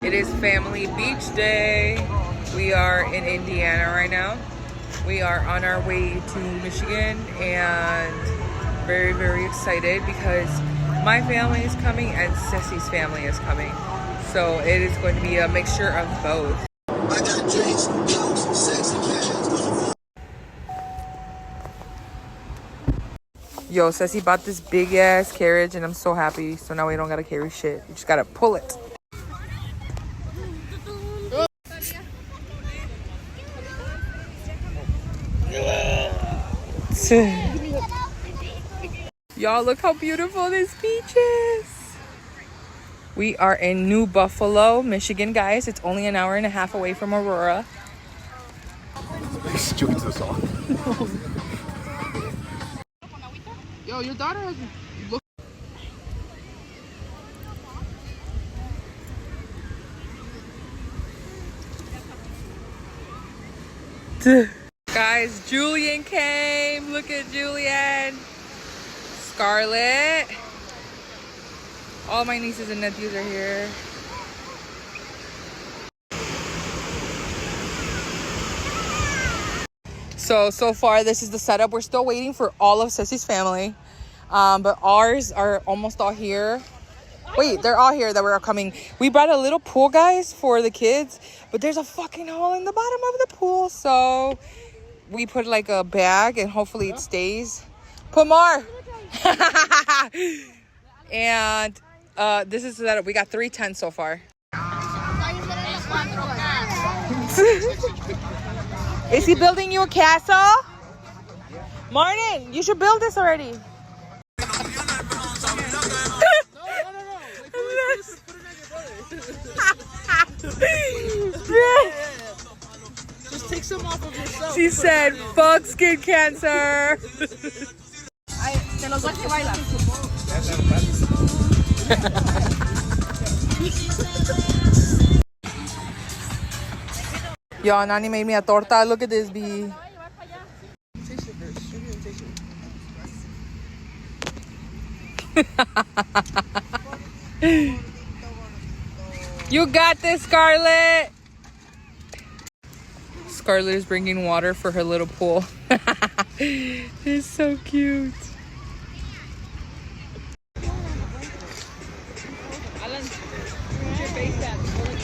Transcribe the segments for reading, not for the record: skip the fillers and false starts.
It is Family Beach Day. We are in Indiana right now. We are on our way to Michigan and very, very excited because my family is coming and Ceci's family is coming. So it is going to be a mixture of both. I got drinks, jokes, sexy cats. Yo, Ceci bought this big ass carriage and I'm so happy. So now we don't gotta carry shit. We just gotta pull it. Y'all, look how beautiful this beach is. We are in New Buffalo, Michigan, guys. It's only an hour and a half away from Aurora. Yo, your daughter has Guys, Julian came. Look at Julian. Scarlett. All my nieces and nephews are here. So far, this is the setup. We're still waiting for all of Ceci's family. But ours are almost all here. Wait, they're all here that we're coming. We brought a little pool, guys, for the kids. But there's a fucking hole in the bottom of the pool. So we put like a bag and hopefully it stays. Put more. And this is that we got 3 tents so far. Is he building you a castle? Martin, you should build this already. Just take some off of yourself. She said, fuck skin cancer. Te los vas a bailar. Yo, Nani made me a torta. Look at this, B. You got this, Scarlett. Scarlett is bringing water for her little pool. It's so cute.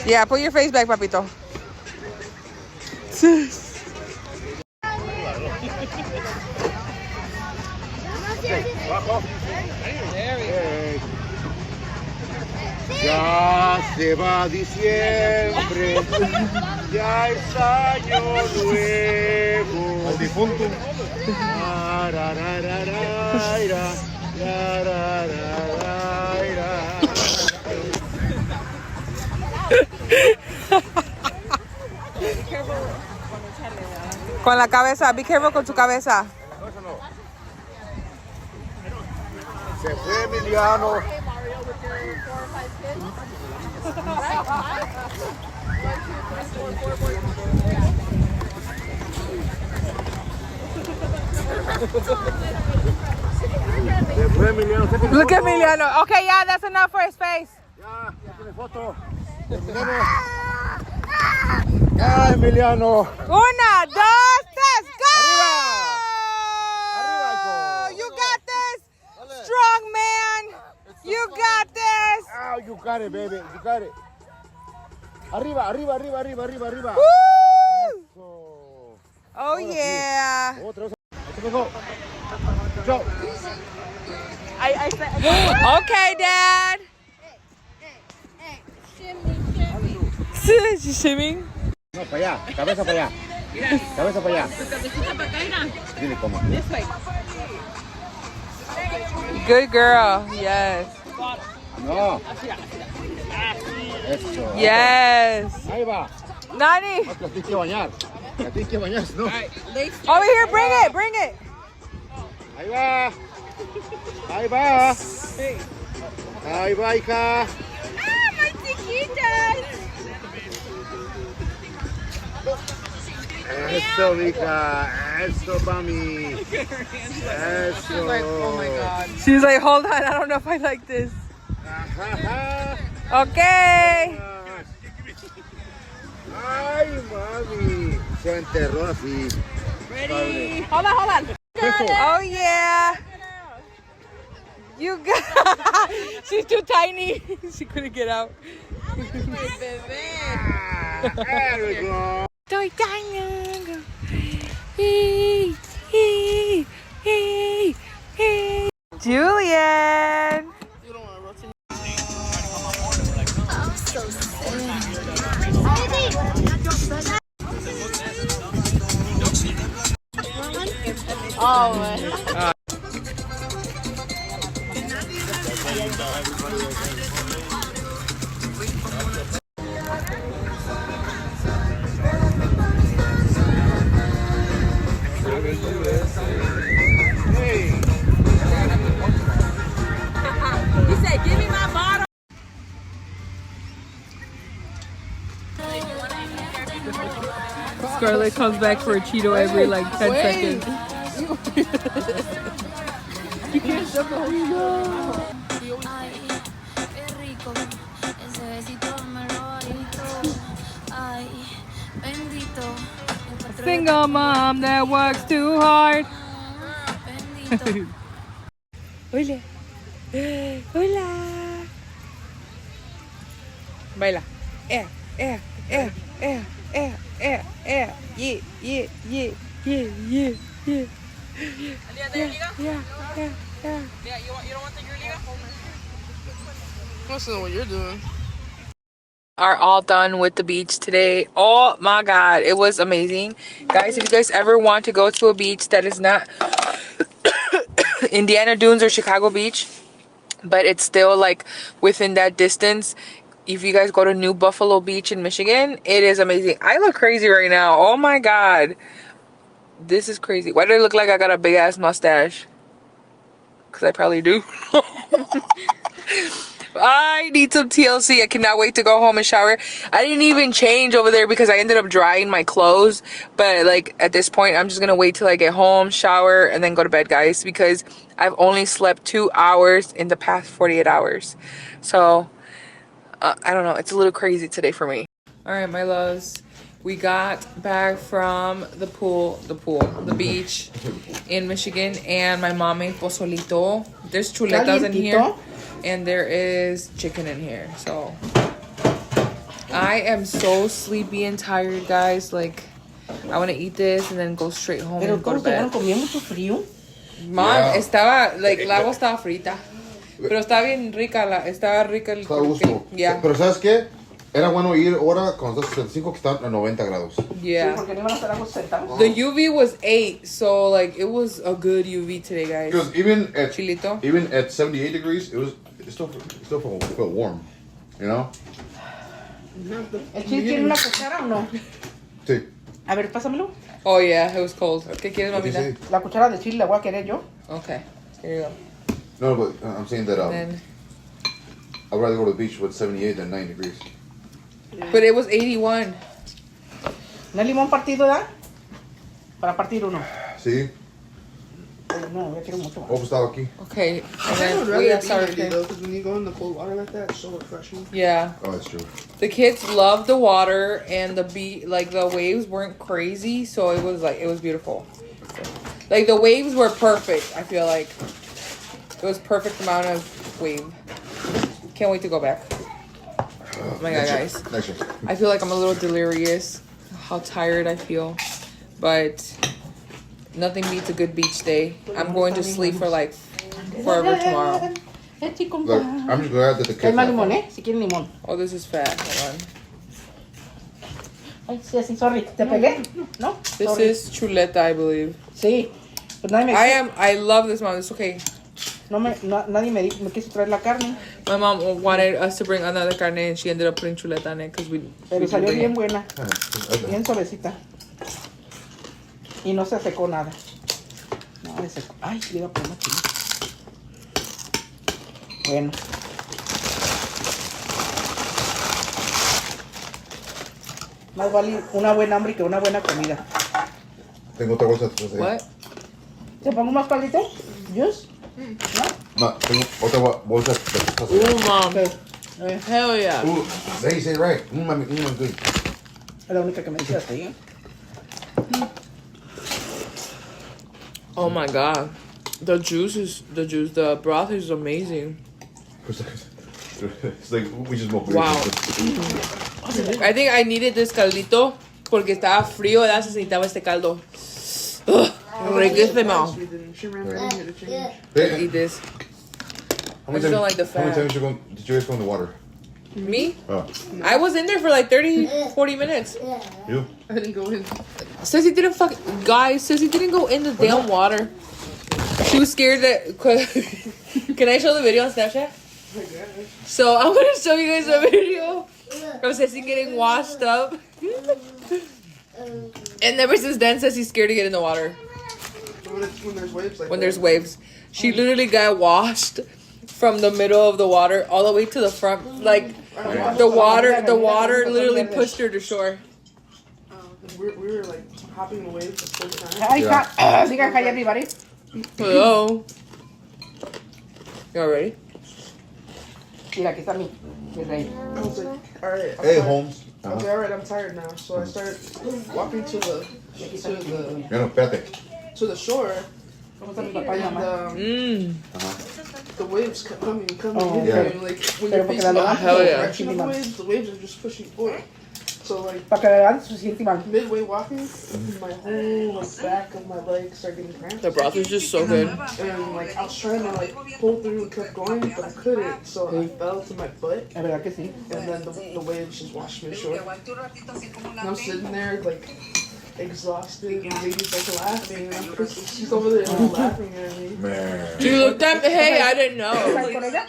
Yeah, put your face back, papito. Ya se va diciembre, ya es año nuevo. Al difunto. Con la cabeza, be careful con tu cabeza. Se fue Emiliano. Se fue Emiliano. Look at Emiliano. Okay, yeah, that's enough for his face. Ya tiene foto. Emiliano. Ya, Emiliano. 1, 2, 3, go! Arriba, hijo. You got this, strong man. You got this. Oh, you got it, baby. You got it. Arriba, arriba, arriba, arriba, arriba, arriba. Woo! Eso. Oh, yeah. Otra vez. Ahí te pegó. Chao. Okay, Dad. She's shimming. No, para allá. Cabeza para allá. Cabeza para allá. Dile cómo. Good girl. Yes. No. Eso. Yes. Ahí va. Nani. No, te tienes que bañar. Te tienes que bañar, ¿no? Over here, bring it, bring it. Ahí va. Ahí va. Ahí va, hija. Ah, my chiquitas. Eso, mija. Eso, mami. Eso. She's like, oh my God. She's like, hold on, I don't know if I like this. Okay. Se enterró así. Ready? Hold on. Oh yeah. You got. She's too tiny. She couldn't get out. There we go. Toy tiny. Hey, hey, hey, hey. Julian. Oh, man. He said, "Give me my bottle." Scarlett comes back for a Cheeto every like 10 seconds. You can't shut the whole Ay, qué rico, ese besito me lo bajito. Ay, bendito, encontré Single mom that works too hard. bendito. Hola. Hola. Baila. Yeah. Yeah. Listen to what you're doing. Are all done with the beach today. Oh my god, it was amazing. Guys, if you guys ever want to go to a beach that is not Indiana Dunes or Chicago Beach, but it's still like within that distance, if you guys go to New Buffalo Beach in Michigan, it is amazing. I look crazy right now. Oh my god, this is crazy. Why do I look like I got a big ass mustache? Because I probably do. I need some TLC. I cannot wait to go home and shower. I didn't even change over there because I ended up drying my clothes. But like at this point, I'm just gonna wait till I get home, shower, and then go to bed, guys, because I've only slept 2 hours in the past 48 hours. So I don't know, it's a little crazy today for me. All right, my loves, we got back from the beach in Michigan, and my mom made pozolito. There's chuletas in here, and there is chicken in here. So I am so sleepy and tired, guys. Like, I want to eat this and then go straight home and go to bed. Mom, estaba, like, la agua estaba frita. Pero está bien rica, estaba rica el... Está a gusto. Yeah. Pero ¿sabes qué? Era bueno ir ahora cuando está 65 que están a 90 grados. Yeah. porque no iban a estar acostados. The UV was 8, so like it was a good UV today, guys. Because even Chilito. at 78 degrees, it still felt warm. You know? ¿El chile tiene una cuchara o no? Sí. A ver, pásamelo. Oh yeah, it was cold. ¿Qué quieres, mamita? La cuchara de chile la voy a querer yo. Okay, here you go. No, but I'm saying that Then, I'd rather go to the beach with 78 than 9 degrees. but it was 81. ¿No hay limón partido, da? Para partir uno. Sí. No, yo quiero mucho más. Oh, pues estaba aquí. Okay, and I would then rather we got be sour empty cream. though, because when you go in the cold water like that, it's so refreshing. Yeah, Oh, that's true. the kids loved the water, and the waves weren't crazy, so it was beautiful. Like the waves were perfect. I feel like it was perfect amount of wave. Can't wait to go back. Oh my god, guys. Next year. I feel like I'm a little delirious. How tired I feel. But nothing beats a good beach day. I'm going to sleep for like forever tomorrow. Look, I'm just glad that the Hay kids más have limón, fun. Si quieren limón. Oh, this is fat. Hold on. Ay, sí, así, sorry. ¿Te pegué? ¿No? This Sorry. is chuleta, I believe. Sí. Pues nadie me I love this, mom. It's okay. nadie me quiso traer la carne. My mom wanted us to bring another carne, and she ended up putting chuleta on it because we Pero didn't salió bring bien it. buena. Bien suavecita. Y no se secó nada. No, se secó. Ay, le iba a poner más chile. Bueno. Más vale una buena hambre que una buena comida. Tengo otra bolsa después de ahí. What? ¿Te pongo más caldito? ¿Juice? No, tengo otra bolsa después de ahí. Ooh, mom. Ok. Hell yeah. Ooh, there you say it right. Mami, good. Es la única que me decía así. Oh my god. The broth is amazing. It's like we just smoke. Wow. I think I needed this caldito porque estaba frío, ¿verdad? Se necesitaba este caldo. Ugh, riquísimo. We didn't. She ran right in here to change. Hey, Eat this. how I just don't like the How many fat. times did you guys go in the water? Me? Oh, I was in there for like 30, 40 minutes. you? I didn't go in. Sissy didn't go in the damn water. She was scared that. Can I show the video on Snapchat? So I'm gonna show you guys a video of Sissy getting washed up. And ever since then, Sissy's scared to get in the water When there's waves like when there's waves. She literally got washed from the middle of the water all the way to the front. Like the water literally pushed her to shore. We were like hopping the waves the first time. Ay, Yeah. diga hi everybody. Hello. Y'all ready? Mira, aquí está mi rey. I was like, alright. Hey, Holmes. Okay, alright, I'm tired now. So I started walking to the to the shore, ¿Cómo está mi papá y and mamá? the waves kept coming and coming. Oh, and okay. coming. Like when Pero you're porque facing la the hell opposite yeah. direction of the waves are just pushing forward. So like Para que vean se siente mal. midway walking, my whole like, back of my legs started getting cramped. The broth is just so good. And like I was trying to like pull through and kept going, but I couldn't. So I fell to my foot, Es verdad que sí. and then the waves just washed me ashore. And I'm sitting there like exhausted, and Lady's like laughing, and I'm pissed. She's over there like, laughing at me. Man. She looked at me. Hey, I didn't know. ¿Estás con ella?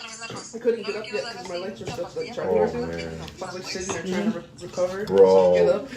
I couldn't get up yet because my legs were stuck like Oh, charcoal. man. So I was like sitting there trying to recover. Bro. So I get up.